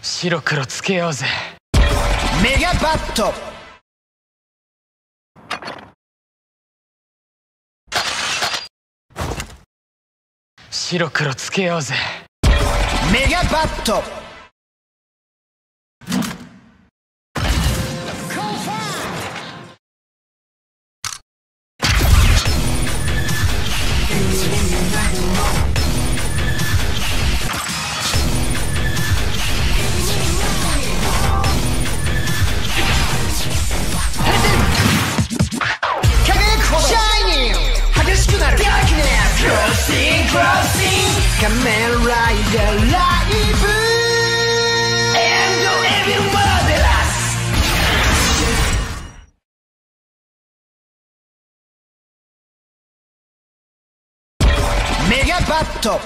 白黒つけようぜ。メガバット白黒つけようぜ。メガバット仮面ライダーライブエビルマーベラス。メガバット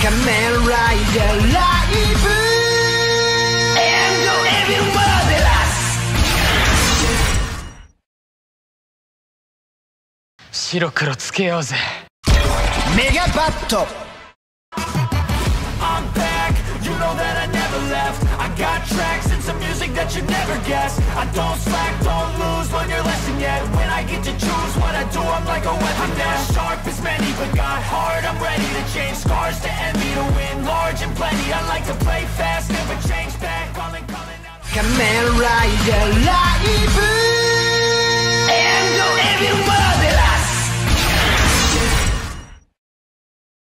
仮面ライダーライブエビルマーベラス。白黒つけようぜ。メガバットI'm back, you know that I never left. I got tracks and some music that you never guessed. I don't slack, don't lose, learn your lesson yet. When I get to choose what I do, I'm like a weapon. I'm not sharp as many, but got heart. I'm ready to change scars to envy, to win large and plenty. I like to play fast, never change back. Calling out. 仮面ライダーライブ